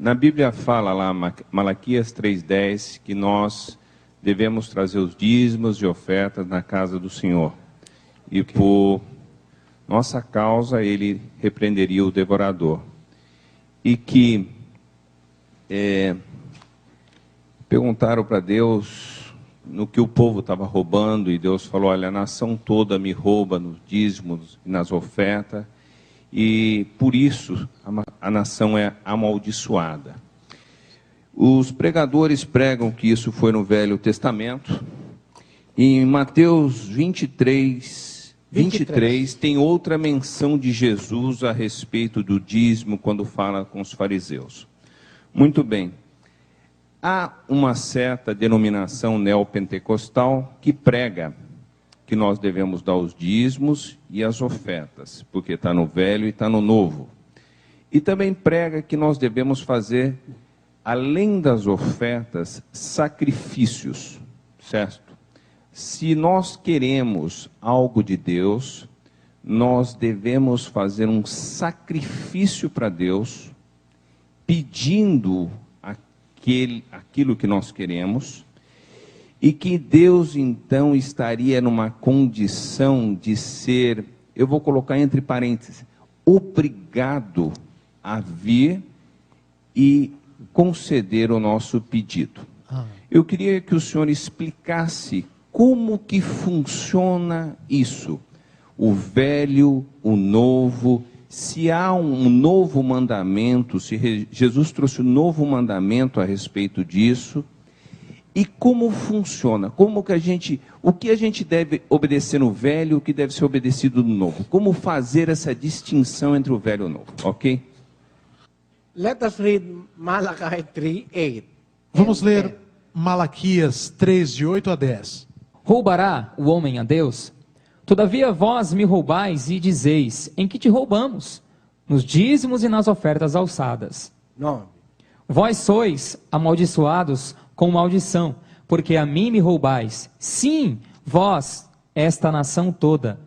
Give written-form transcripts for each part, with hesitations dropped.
Na Bíblia fala lá, Malaquias 3:10, que nós devemos trazer os dízimos e ofertas na casa do Senhor. E por nossa causa ele repreenderia o devorador. E que perguntaram para Deus no que o povo estava roubando, e Deus falou: olha, a nação toda me rouba nos dízimos e nas ofertas, e por isso a nação é amaldiçoada. Os pregadores pregam que isso foi no Velho Testamento. Em Mateus 23 tem outra menção de Jesus a respeito do dízimo, quando fala com os fariseus. Muito bem. Há uma certa denominação neopentecostal que prega que nós devemos dar os dízimos e as ofertas, porque está no Velho e está no Novo. E também prega que nós devemos fazer, além das ofertas, sacrifícios, certo? Se nós queremos algo de Deus, nós devemos fazer um sacrifício para Deus, pedindo aquilo que nós queremos, e que Deus então estaria numa condição de ser, eu vou colocar entre parênteses, obrigado a vir e conceder o nosso pedido. Eu queria que o senhor explicasse como que funciona isso, o velho, o novo, se há um novo mandamento, se Jesus trouxe um novo mandamento a respeito disso, e como funciona, o que a gente deve obedecer no velho, o que deve ser obedecido no novo, como fazer essa distinção entre o velho e o novo, ok? Let us read Malachi 3:8. Vamos ler Malaquias 3, de 8 a 10. Roubará o homem a Deus? Todavia vós me roubais e dizeis: em que te roubamos? Nos dízimos e nas ofertas alçadas. 9. Vós sois amaldiçoados com maldição, porque a mim me roubais. Sim, vós, esta nação toda.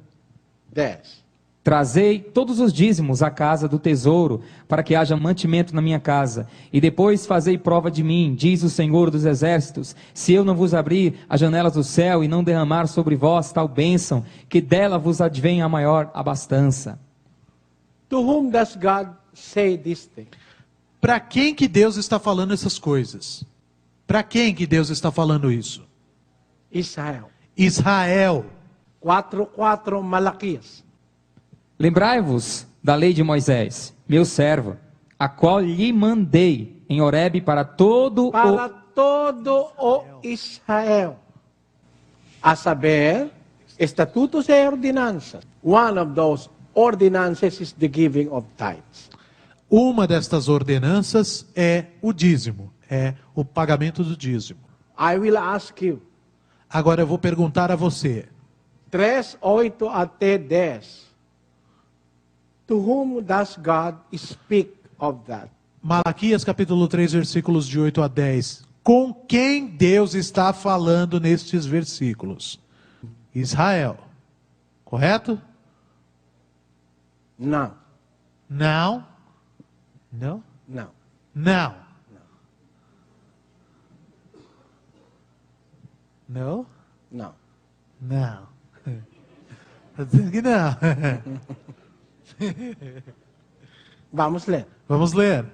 10. Trazei todos os dízimos à casa do tesouro, para que haja mantimento na minha casa. E depois fazei prova de mim, diz o Senhor dos Exércitos, se eu não vos abrir as janelas do céu e não derramar sobre vós tal bênção, que dela vos advenha a maior abastança. To whom does God say this thing? Para quem que Deus está falando essas coisas? Para quem que Deus está falando isso? Israel. Israel. 4:4 Malaquias. Lembrai-vos da lei de Moisés, meu servo, a qual lhe mandei em Horebe para todo o Israel, a saber, estatutos e ordenanças. One of those ordinances is the giving of tithes. Uma destas ordenanças é o dízimo, é o pagamento do dízimo. I will ask you. Agora eu vou perguntar a você. 3:8 até 10. To whom does God speak of that? Malaquias capítulo 3, versículos de 8 a 10. Com quem Deus está falando nestes versículos? Israel. Correto? Não. Não. Não? Não. Não. Não? Não. Não. Está dizendo que não. Vamos ler. Vamos ler.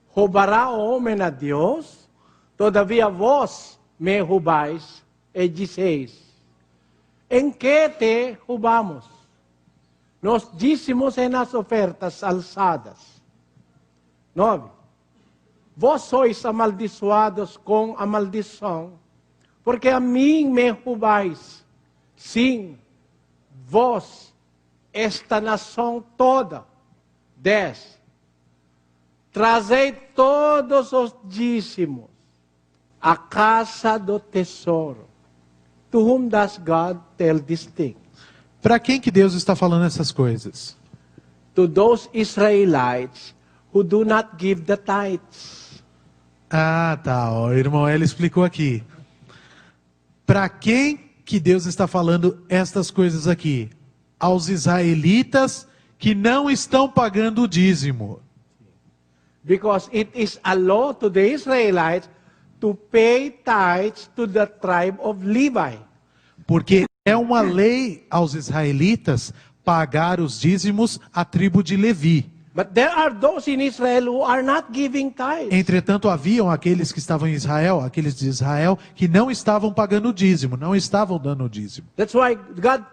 Roubará o homem a Deus? Todavia vós me roubais e dizeis: em que te roubamos? Nos dízimos e nas ofertas alçadas. 9. Vós sois amaldiçoados com a maldição, porque a mim me roubais. Sim, vós, esta nação toda. 10. Trazei todos os dízimos à casa do tesouro. To whom does God tell these things? Para quem que Deus está falando essas coisas? To those Israelites who do not give the tithes. Ah, tá. O irmão ele explicou aqui. Para quem que Deus está falando estas coisas aqui? Aos israelitas que não estão pagando o dízimo. Because it is a law to the Israelites to pay tithes to the tribe of Levi. Porque é uma lei aos israelitas pagar os dízimos à tribo de Levi. But there are those in Israel who are not giving tithes. Entretanto, haviam aqueles que estavam em Israel, aqueles de Israel, que não estavam pagando o dízimo, não estavam dando o dízimo. That's why God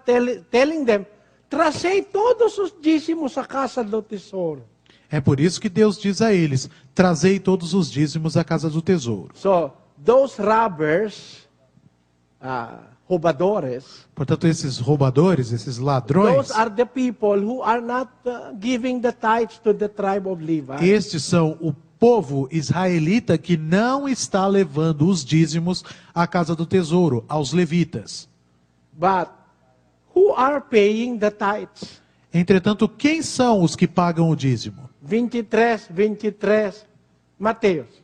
telling them, trazei todos os dízimos à casa do tesouro. É por isso que Deus diz a eles, trazei todos os dízimos à casa do tesouro. So, those robbers, roubadores, Portanto, esses roubadores, esses ladrões, those are the people who are not giving the tithes to the tribe of Levi. estes são o povo israelita que não está levando os dízimos à casa do tesouro, aos levitas. But who are paying the tithes? Entretanto, quem são os que pagam o dízimo? 23, Mateus.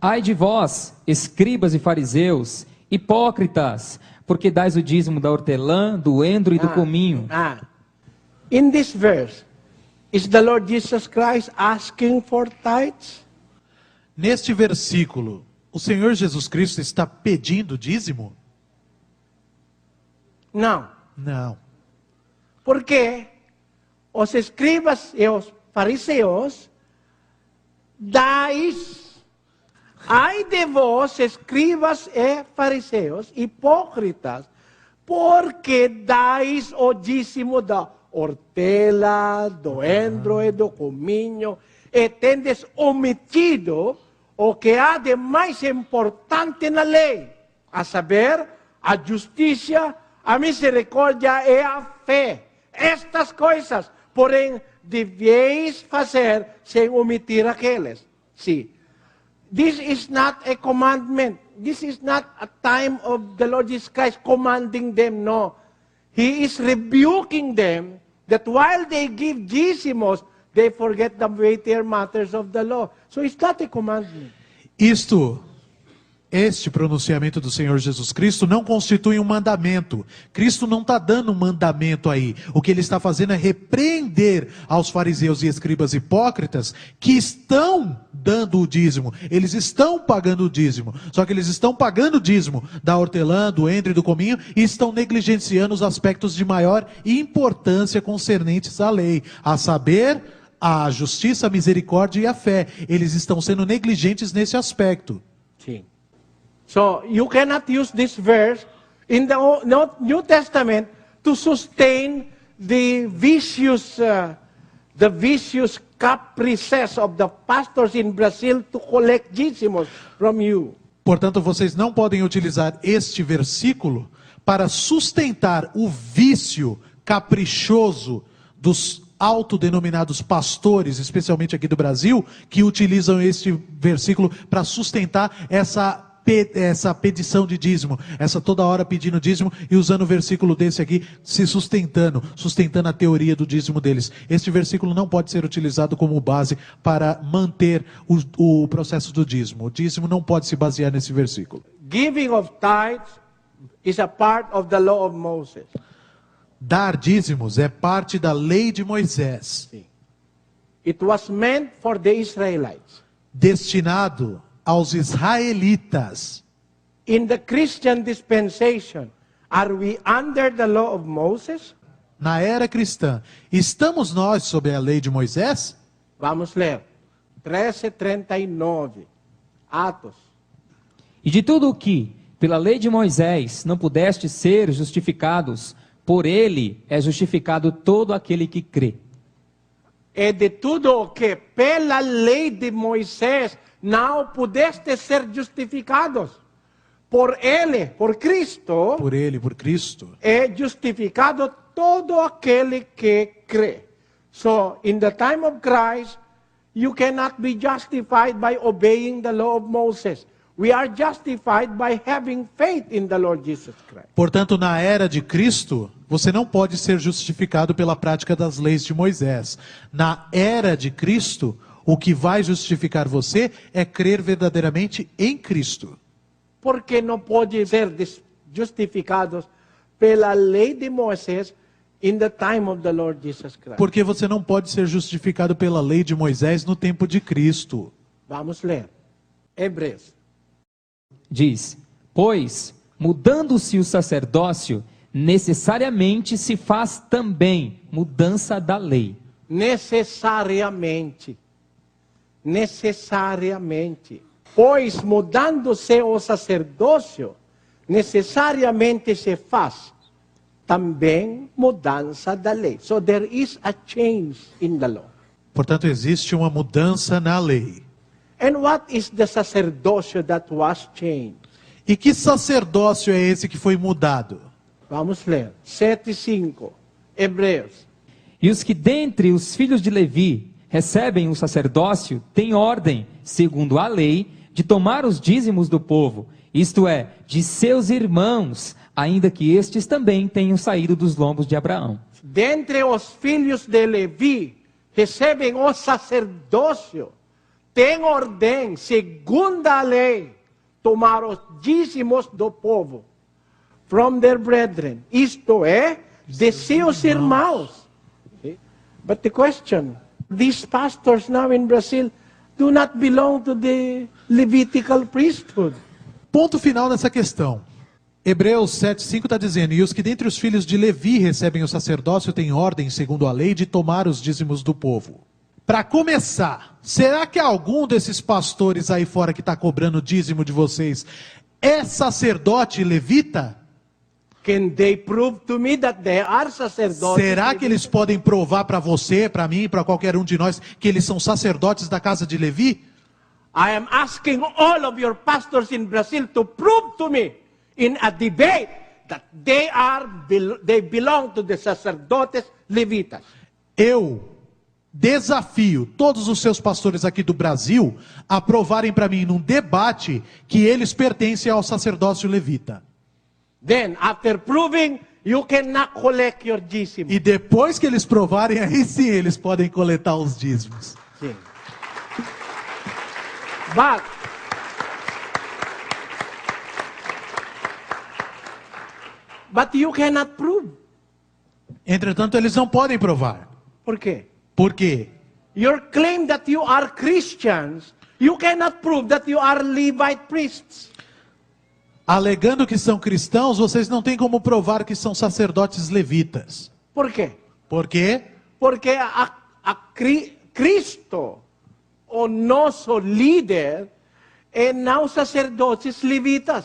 Ai de vós, escribas e fariseus, hipócritas, porque dais o dízimo da hortelã, do endro e do cominho. In this verse, is the Lord Jesus Christ asking for tithes? Neste versículo, o Senhor Jesus Cristo está pedindo dízimo? Não. Não. Porque os escribas e os fariseus dais, ai de vós, escribas e fariseus, hipócritas, porque dais o dízimo da hortela, do endro e do cominho, e tendes omitido o que há de mais importante na lei, a saber, a justiça, a misericórdia e a fé. Estas coisas, porém, deveis fazer sem omitir aqueles. See, this is not a commandment. This is not a time of the Lord Jesus Christ commanding them. No. He is rebuking them that while they give dízimos, they forget the weightier matters of the law. So it's not a commandment. Este pronunciamento do Senhor Jesus Cristo não constitui um mandamento. Cristo não está dando um mandamento aí. O que ele está fazendo é repreender aos fariseus e escribas hipócritas que estão dando o dízimo. Eles estão pagando o dízimo. Só que eles estão pagando o dízimo da hortelã, do endro e do cominho e estão negligenciando os aspectos de maior importância concernentes à lei. A saber, a justiça, a misericórdia e a fé. Eles estão sendo negligentes nesse aspecto. Sim. So you cannot use this verse in the New Testament to sustain the vicious caprices of the pastors in Brazil to collect dízimos from you. Portanto, vocês não podem utilizar este versículo para sustentar o vício caprichoso dos autodenominados pastores, especialmente aqui do Brasil, que utilizam este versículo para sustentar essa pedição de dízimo, essa toda hora pedindo dízimo e usando o versículo desse aqui, se sustentando a teoria do dízimo deles. Este versículo não pode ser utilizado como base para manter o processo do dízimo. O dízimo não pode se basear nesse versículo. Giving of tithes is a part of the law of Moses. Dar dízimos é parte da lei de Moisés. It was meant for the Israelites. Destinado aos israelitas. In the Christian dispensation, are we under the law of Moses? Na era cristã, estamos nós sob a lei de Moisés? Vamos ler. 13:39. Atos. E de tudo o que, pela lei de Moisés, não pudeste ser justificados, por ele é justificado todo aquele que crê. E de tudo o que, pela lei de Moisés, não pudeste ser justificados. Por ele, por Cristo. Por ele, por Cristo. É justificado todo aquele que crê. So, in the time of Christ, you cannot be justified by obeying the law of Moses. We are justified by having faith in the Lord Jesus Christ. Portanto, na era de Cristo, você não pode ser justificado pela prática das leis de Moisés. Na era de Cristo, o que vai justificar você é crer verdadeiramente em Cristo. Porque não pode ser justificados pela lei de Moisés, in the time of the Lord Jesus Christ. Porque você não pode ser justificado pela lei de Moisés no tempo de Cristo. Vamos ler. Hebreus. Diz: pois, mudando-se o sacerdócio, necessariamente se faz também mudança da lei. Necessariamente. Necessariamente. Pois, mudando-se o sacerdócio, necessariamente se faz também mudança da lei. So there is a change in the law. Portanto, existe uma mudança na lei. And what is the sacerdócio that was changed? E que sacerdócio é esse que foi mudado? Vamos ler. 7:5. Hebreus. E os que dentre os filhos de Levi recebem o sacerdócio têm ordem, segundo a lei, de tomar os dízimos do povo, isto é, de seus irmãos, ainda que estes também tenham saído dos lombos de Abraão. Dentre os filhos de Levi recebem o sacerdócio, tem ordem, segundo a lei, tomar os dízimos do povo, from their brethren, isto é, de seus irmãos. Okay? But the question, these pastors now in Brazil do not belong to the Levitical priesthood. Ponto final nessa questão. Hebreus 7:5 está dizendo: e os que dentre os filhos de Levi recebem o sacerdócio têm ordem, segundo a lei, de tomar os dízimos do povo. Para começar, será que algum desses pastores aí fora que está cobrando dízimo de vocês é sacerdote levita? Can they prove to me that they are sacerdotes? Será que eles podem provar para você, para mim, para qualquer um de nós, que eles são sacerdotes da casa de Levi? I am asking all of your pastors in Brazil to prove to me in a debate that they belong to the sacerdotes levitas. Eu desafio todos os seus pastores aqui do Brasil a provarem para mim num debate que eles pertencem ao sacerdócio levita. Then, after proving, you cannot collect your dízimo. E depois que eles provarem, aí sim eles podem coletar os dízimos. Sim. But you cannot prove. Entretanto, eles não podem provar. Por quê? Por quê? Your claim that you are Christians, you cannot prove that you are Levite priests. Alegando que são cristãos, vocês não têm como provar que são sacerdotes levitas. Por quê? Por quê? Porque Cristo, o nosso líder, é não sacerdotes levitas.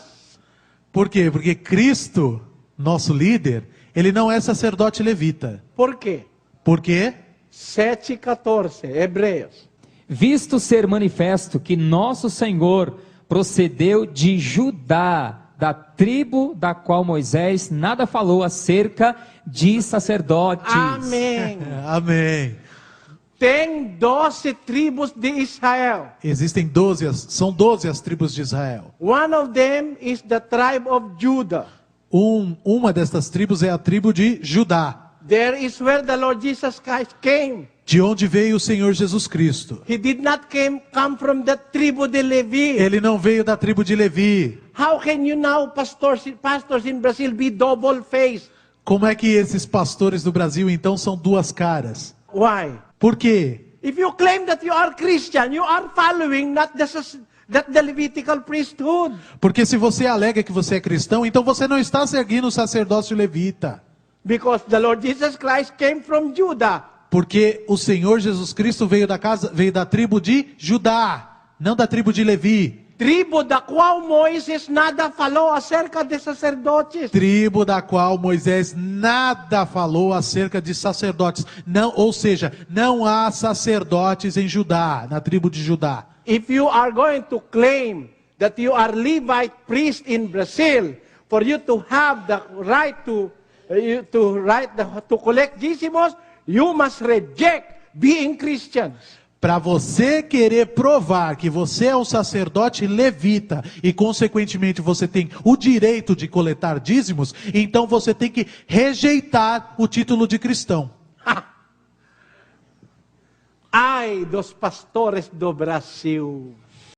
Por quê? Porque Cristo, nosso líder, ele não é sacerdote levita. Por quê? Por quê? 7:14, Hebreus. Visto ser manifesto que nosso Senhor procedeu de Judá, da tribo da qual Moisés nada falou acerca de sacerdotes. Amém. Amém. Tem 12 tribos de Israel. Existem são 12 as tribos de Israel. One of them is the tribe of Judah. Uma dessas tribos é a tribo de Judá. There is where the Lord Jesus Christ came. De onde veio o Senhor Jesus Cristo. He did not come from the tribu de Levi. Ele não veio da tribo de Levi. How can you now, pastors in Brazil, be double-faced? Como é que esses pastores do Brasil então são duas caras? Why? Por quê? If you claim that you are Christian, you are following not the Levitical priesthood. Porque se você alega que você é cristão, então você não está seguindo o sacerdócio levita. Because the Lord Jesus Christ came from Judah. Porque o Senhor Jesus Cristo veio da tribo de Judá, não da tribo de Levi. Tribo da qual Moisés nada falou acerca de sacerdotes. Tribo da qual Moisés nada falou acerca de sacerdotes. Não, ou seja, não há sacerdotes em Judá, na tribo de Judá. If you are going to claim that you are Levite priest in Brazil, for you to have the right to collect dízimos, you must reject being Christians. Para você querer provar que você é um sacerdote levita e consequentemente você tem o direito de coletar dízimos, então você tem que rejeitar o título de cristão. Ai dos pastores do Brasil.